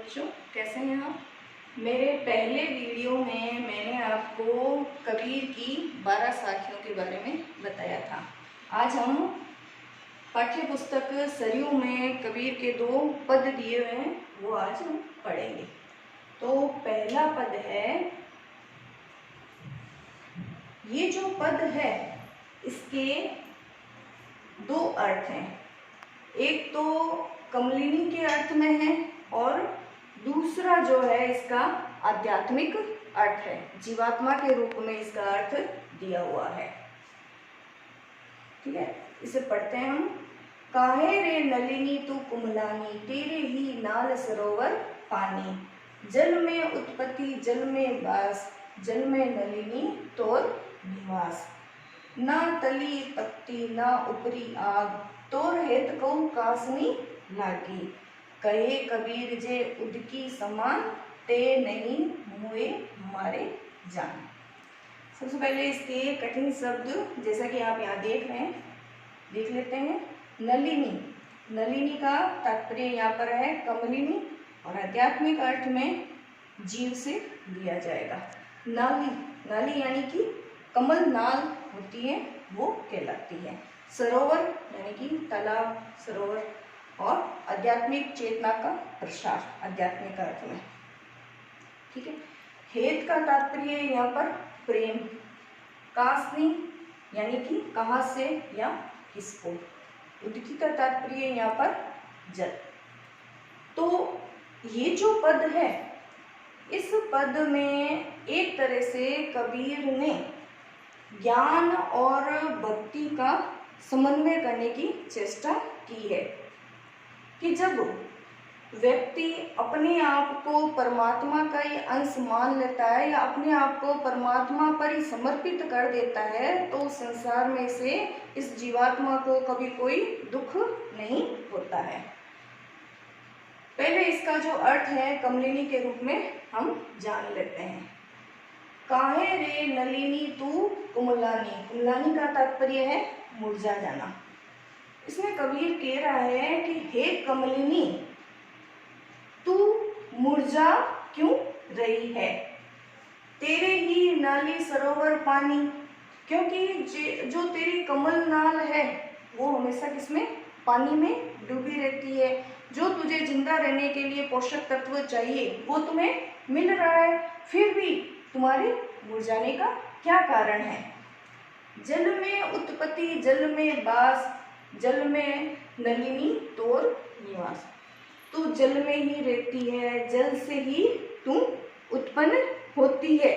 बच्चों, कैसे हैं आप। मेरे पहले वीडियो में मैंने आपको कबीर की 12 साखियों के बारे में बताया था। आज हम पाठ्य पुस्तक सरयू में कबीर के 2 पद दिए हुए हैं, वो आज हम पढ़ेंगे। तो पहला पद है, ये जो पद है इसके 2 अर्थ हैं। एक तो कमलिनी के अर्थ में है और दूसरा जो है इसका आध्यात्मिक अर्थ है, जीवात्मा के रूप में इसका अर्थ दिया हुआ है। ठीक है, इसे पढ़ते हैं हम। काहे रे नलिनी तू कुमलानी, तेरे ही नाल सरोवर पानी। जल में उत्पत्ति जल में वास, जल में नलिनी तोर निवास। ना तली तपती ना उपरी आग, तोर हेत कहूँ कासनी लागी। कहे कबीर जे उदकी समान, ते नहीं मुए हमारे जान। सबसे पहले इसके कठिन शब्द जैसा कि आप यहाँ देख रहे हैं, देख लेते हैं। नलिनी, नलिनी का तात्पर्य यहाँ पर है कमलिनी और आध्यात्मिक अर्थ में जीव से लिया जाएगा। नाली, नाली यानी कि कमल नाल होती है, वो कहलाती है। सरोवर यानी कि तालाब, सरोवर, और आध्यात्मिक चेतना का प्रसार आध्यात्मिक अर्थ में। ठीक है, हेत का तात्पर्य यहाँ पर प्रेम। कासनी यानी कि कहाँ से या किसको। उदकी का तात्पर्य यहाँ पर जल। तो ये जो पद है, इस पद में एक तरह से कबीर ने ज्ञान और भक्ति का समन्वय करने की चेष्टा की है कि जब व्यक्ति अपने आप को परमात्मा का ही अंश मान लेता है या अपने आप को परमात्मा पर ही समर्पित कर देता है, तो संसार में से इस जीवात्मा को कभी कोई दुख नहीं होता है। पहले इसका जो अर्थ है कमलिनी के रूप में हम जान लेते हैं। काहे रे नलिनी तू कुमलानी, कुमलानी का तात्पर्य है मुरझा जाना। इसमें कबीर कह रहा है कि हे कमलिनी, तू मुरझा क्यों रही है। तेरे ही नाली सरोवर पानी, क्योंकि जो तेरी कमल नाल है वो हमेशा किसमें, पानी में डूबी रहती है। जो तुझे जिंदा रहने के लिए पोषक तत्व चाहिए वो तुम्हें मिल रहा है, फिर भी तुम्हारे मुरझाने का क्या कारण है। जल में उत्पत्ति जल में वास, जल में नलिनी तोर निवास। तू जल में ही रहती है, जल से ही तू उत्पन्न होती है।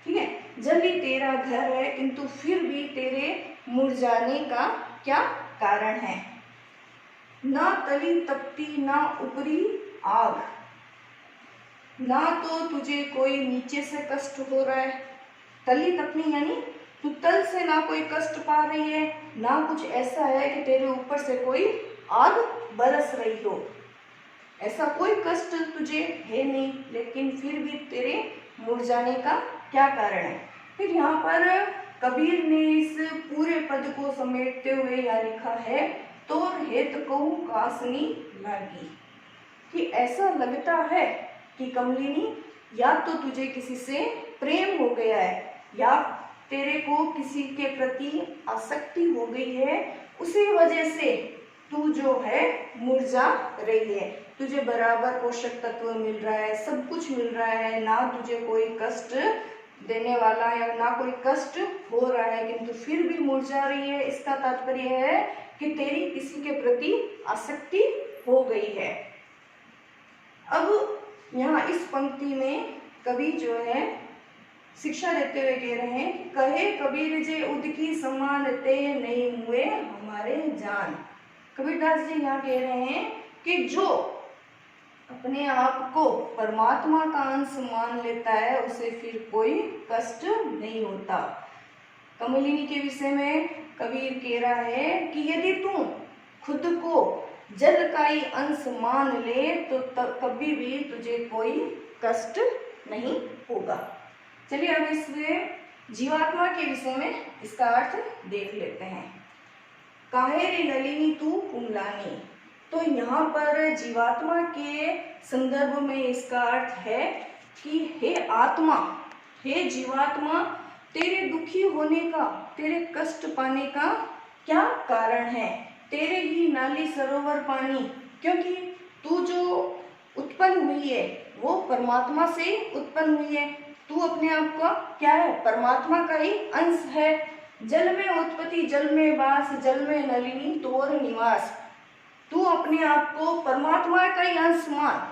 ठीक है, जल ही तेरा घर है, किंतु फिर भी तेरे मुरझाने का क्या कारण है। ना तली तपती ना ऊपरी आग, ना तो तुझे कोई नीचे से कष्ट हो रहा है। तली तपनी यानी तू तल से ना कोई कष्ट पा रही है, ना कुछ ऐसा है कि तेरे ऊपर से कोई आग बरस रही हो। ऐसा कोई कष्ट तुझे है नहीं, लेकिन फिर भी तेरे मुरझाने का क्या कारण है। फिर यहाँ पर कबीर ने इस पूरे पद को समेटते हुए यहाँ लिखा है, तोर हेत कहूँ कासनी लागी, कि ऐसा लगता है कि कमलिनी या तो तुझे किसी से प्रेम हो गया है या तेरे को किसी के प्रति आसक्ति हो गई है, उसी वजह से तू जो है मुरझा रही है। तुझे बराबर पोषक तत्व मिल रहा है, सब कुछ मिल रहा है, ना तुझे कोई कष्ट देने वाला या ना कोई कष्ट हो रहा है, किंतु फिर भी मुरझा रही है। इसका तात्पर्य है कि तेरी किसी के प्रति आसक्ति हो गई है। अब यहाँ इस पंक्ति में कवि जो है शिक्षा देते हुए कह रहे हैं, कहे कबीर जे उदकी समान, ते नहीं हुए हमारे जान। कबीरदास जी यहाँ कह रहे हैं कि जो अपने आप को परमात्मा का अंश मान लेता है उसे फिर कोई कष्ट नहीं होता। कमलिनी के विषय में कबीर कह रहा है कि यदि तू खुद को जल का ही अंश मान ले तो कभी भी तुझे कोई कष्ट नहीं होगा। चलिए अब इस जीवात्मा के विषय में इसका अर्थ देख लेते हैं। काहे रे नलिनी तू कुमलानी, तो यहाँ पर जीवात्मा के संदर्भ में इसका अर्थ है कि हे आत्मा, हे जीवात्मा, तेरे दुखी होने का, तेरे कष्ट पाने का क्या कारण है? तेरे ही नाली सरोवर पानी, क्योंकि तू जो उत्पन्न हुई है वो परमात्मा से उत्पन्न हुई है। तू अपने आप का क्या है? परमात्मा का ही अंश है। जल में उत्पत्ति, जल में वास, जल में नलिनी तोर निवास। तू अपने आप को परमात्मा का ही अंश मान।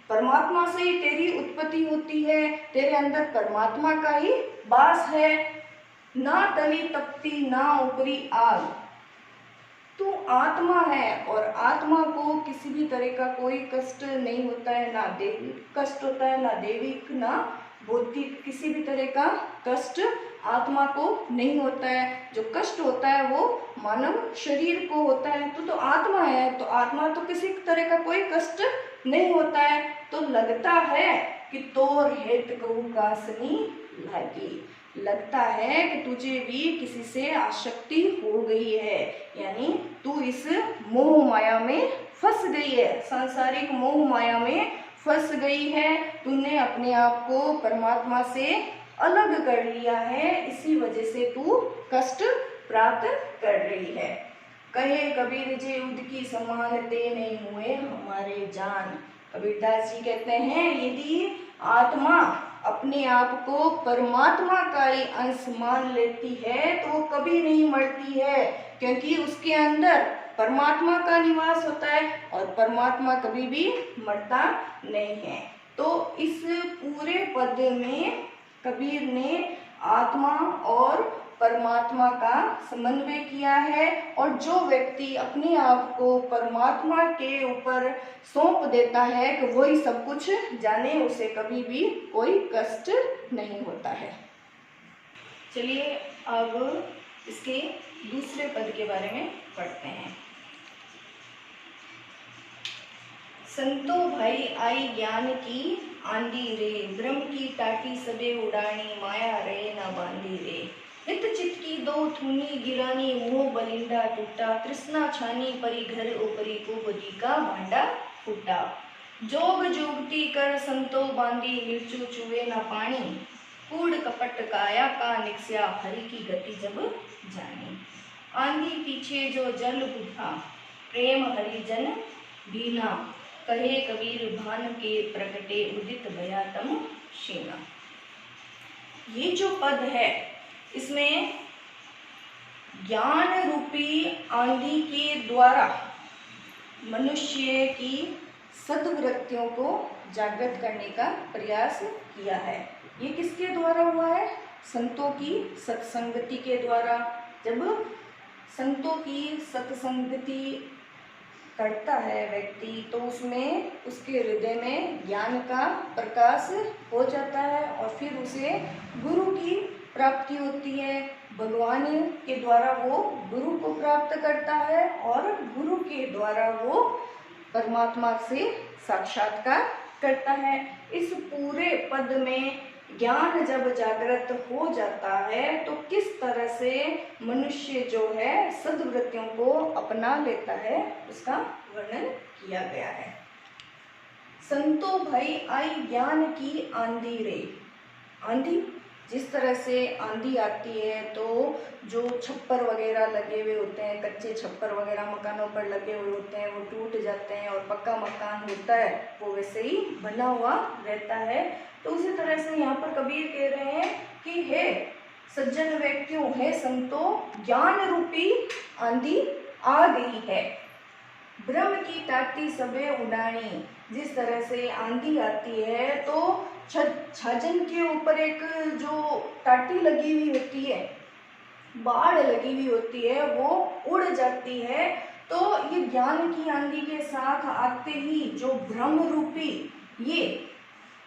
परमात्मा से ही तेरी उत्पत्ति होती है, तेरे अंदर परमात्मा का ही वास है। ना तली तपती ना ऊपरी आग, तू आत्मा है और आत्मा को किसी भी तरह का कोई कष्ट नहीं होता है, ना दैविक कष्ट होता है, ना दैविक ना बौद्धिक, किसी भी तरह का कष्ट आत्मा को नहीं होता है। जो कष्ट होता है वो मानव शरीर को होता है। तो आत्मा है, तो आत्मा तो किसी तरह का कोई कष्ट नहीं होता है। तो लगता है कि तोर हेत कहूँ कासनी लागी, लगता है कि तुझे भी किसी से आसक्ति हो गई है, यानी तू इस मोह माया में फंस गई है, सांसारिक मोह माया में फंस गई है। तूने अपने आप को परमात्मा से अलग कर लिया है, इसी वजह से तू कष्ट प्राप्त कर रही है। कहे कबीर जे युद्ध की समान ते नहीं हुए हमारे जान। कबीरदास जी कहते हैं यदि आत्मा अपने आप को परमात्मा का ही अंश मान लेती है तो वो कभी नहीं मरती है, क्योंकि उसके अंदर परमात्मा का निवास होता है और परमात्मा कभी भी मरता नहीं है। तो इस पूरे पद में कबीर ने आत्मा और परमात्मा का समन्वय किया है, और जो व्यक्ति अपने आप को परमात्मा के ऊपर सौंप देता है कि वही सब कुछ जाने, उसे कभी भी कोई कष्ट नहीं होता है। चलिए अब इसके दूसरे पद के बारे में पढ़ते हैं। संतो भाई आई ज्ञान की आंधी रे, ब्रह्म की टाटी सबे उड़ानी, माया रे न बांधी रे। हित चित की दो थूनी गिरानी, मोह बलिंडा टूटा, तृष्णा छानी परी घर ऊपरी को बदी का भांडा फूटा। जोग जोगती कर संतो बांधी, मिर्चू चुए न पानी, कूड़ कपट काया का निक्स्या, हरि की गति जब जानी। आंधी पीछे जो जल बुझा, प्रेम हरिजन बीना, कहे कबीर भान के प्रकटे, उदित भया तम शीना। ये जो पद है इसमें ज्ञान रूपी आंधी के द्वारा मनुष्य की सद्वृत्तियों को जागृत करने का प्रयास किया है। ये किसके द्वारा हुआ है? संतों की सत्संगति के द्वारा। जब संतों की सत्संगति करता है व्यक्ति तो उसमें उसके हृदय में ज्ञान का प्रकाश हो जाता है और फिर उसे गुरु की प्राप्ति होती है। भगवान के द्वारा वो गुरु को प्राप्त करता है और गुरु के द्वारा वो परमात्मा से साक्षात्कार करता है। इस पूरे पद में ज्ञान जब जागृत हो जाता है तो किस तरह से मनुष्य जो है सद्वृत्तियों को अपना लेता है उसका वर्णन किया गया है। संतो भाई आई ज्ञान की आंधी रे। आंधी, जिस तरह से आंधी आती है तो जो छप्पर वगैरह लगे हुए होते हैं, कच्चे छप्पर वगैरह मकानों पर लगे हुए होते हैं वो टूट जाते हैं और पक्का मकान होता है वो वैसे ही बना हुआ रहता है। तो उसी तरह से यहाँ पर कबीर कह रहे हैं कि हे सज्जन व्यक्तियों, हे संतों, ज्ञान रूपी आंधी आ गई है। ब्रह्म की टाटी सबे उड़ानी। जिस तरह से आंधी आती है तो छाजन के ऊपर एक जो टाटी लगी हुई होती है, बाढ़ लगी हुई होती है, वो उड़ जाती है। तो ये ज्ञान की आंधी के साथ आते ही जो ब्रह्म रूपी ये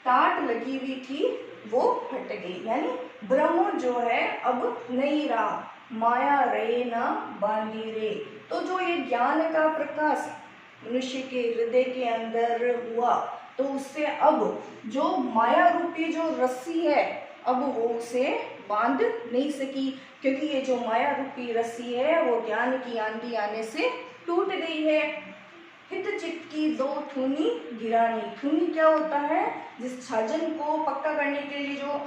टाट लगी हुई थी वो हट गई, यानी ब्रह्म जो है अब नहीं रहा। माया रे ना बांधी रे। तो जो ये ज्ञान का प्रकाश मनुष्य के हृदय के अंदर हुआ तो उससे अब जो माया रूपी जो रस्सी है अब वो उसे बांध नहीं सकी, क्योंकि ये जो माया रूपी रस्सी है वो ज्ञान की आंधी आने से टूट गई है। हित चित्त की दो थूनी गिरानी। थूनी क्या होता है? जिस छाजन को पक्का करने के लिए जो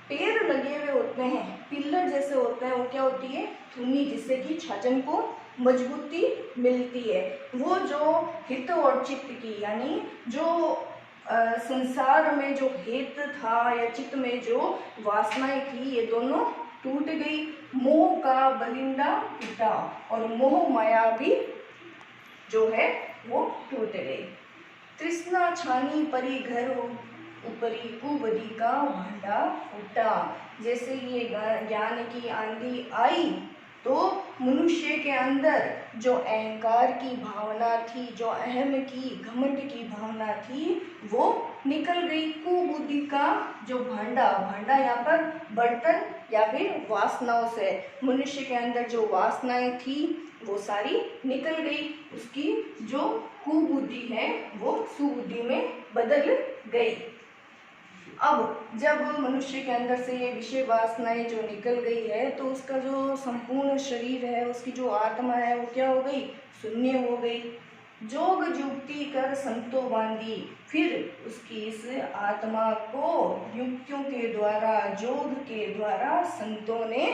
पेड़ लगे हुए होते हैं, पिलर जैसे होते हैं, वो क्या होती है? थूनी, जिससे कि छाजन को मजबूती मिलती है। वो जो हित और चित्त की, यानी जो संसार में जो हित था या चित्त में जो वासनाएं थी, ये दोनों टूट गई। मोह का बलिंदा टूटा और मोह माया भी जो है वो टूट गई। तृष्णा छानी परी घर ऊपरी कुबदी का भांडा फूटा। जैसे ये ज्ञान की आंधी आई तो मनुष्य के अंदर जो अहंकार की भावना थी, जो अहम की, घमंड की भावना थी, वो निकल गई। कुबुद्धि का जो भांडा, भांडा यहाँ पर बर्तन या फिर वासनाओं से, मनुष्य के अंदर जो वासनाएं थी वो सारी निकल गई। उसकी जो कुबुद्धि है वो सुबुद्धि में बदल गई। अब जब मनुष्य के अंदर से ये विषय वासनाएं जो निकल गई है, तो उसका जो संपूर्ण शरीर है, उसकी जो आत्मा है, वो क्या हो गई? शून्य हो गई। जोग जुक्ति कर संतो बांधी, फिर उसकी इस आत्मा को युक्तियों के द्वारा, जोग के द्वारा संतों ने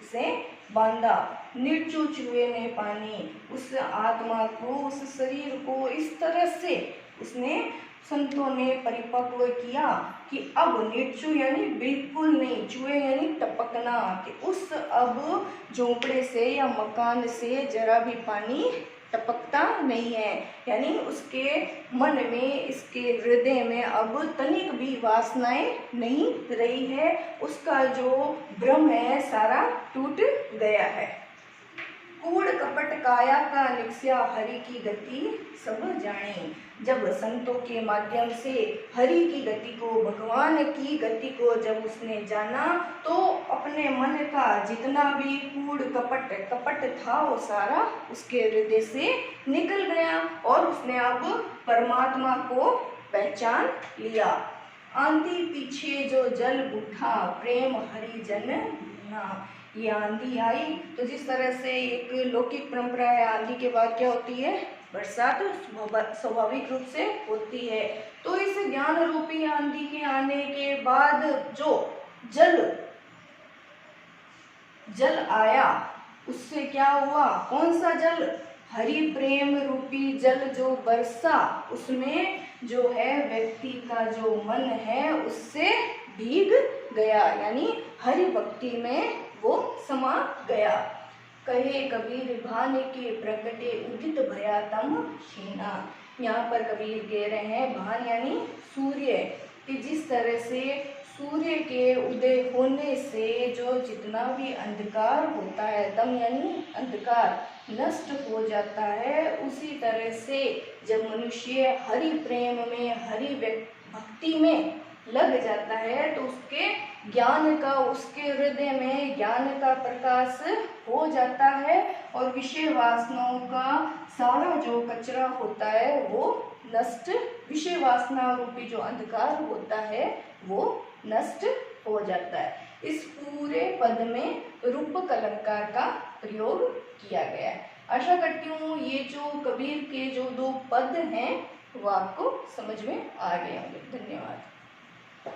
इसे बांधा। निर्चु चुए ने पानी, उस आत्मा को, उस शरीर को इस तरह से उसने, संतों ने परिपक्व किया कि अब निर्चु यानी बिल्कुल नहीं, चुए यानी टपकना, कि उस अब झोंपड़े से या मकान से जरा भी पानी टपकता नहीं है। यानी उसके मन में, इसके हृदय में अब तनिक भी वासनाएं नहीं रही है। उसका जो भ्रम है सारा टूट गया है। कूड़ कपट काया का निक्ष्या हरि की गति सब जाने। जब संतों के माध्यम से हरि की गति को, भगवान की गति को जब उसने जाना, तो अपने मन का जितना भी कूड़ कपट था वो सारा उसके हृदय से निकल गया और उसने अब परमात्मा को पहचान लिया। आंधी पीछे जो जल उठा, प्रेम हरि जन ना। ये आंधी आई तो जिस तरह से एक लौकिक परंपरा है, आंधी के बाद क्या होती है? बरसात स्वाभाविक रूप से होती है। तो इस ज्ञान रूपी आंधी के आने के बाद जो जल आया, उससे क्या हुआ? कौन सा जल? हरि प्रेम रूपी जल जो बरसा, उसमें जो है व्यक्ति का जो मन है उससे भीग गया, यानी हरि भक्ति में वो समा गया। कहे कबीर भान के प्रकटे उदित भया तम क्षीणा। यहाँ पर कबीर कह रहे हैं भान यानी सूर्य, कि जिस तरह से सूर्य के उदय होने से जो जितना भी अंधकार होता है, दम यानी अंधकार, नष्ट हो जाता है, उसी तरह से जब मनुष्य हरि प्रेम में, हरि भक्ति में लग जाता है तो उसके ज्ञान का, उसके हृदय में ज्ञान का प्रकाश हो जाता है और विषय वासनाओं का सारा जो कचरा होता है वो नष्ट, विषय वासना रूपी जो अंधकार होता है वो नष्ट हो जाता है। इस पूरे पद में रूपक अलंकार का प्रयोग किया गया है। आशा करती हूँ ये जो कबीर के जो 2 पद हैं वो आपको समझ में आ गए होंगे। धन्यवाद।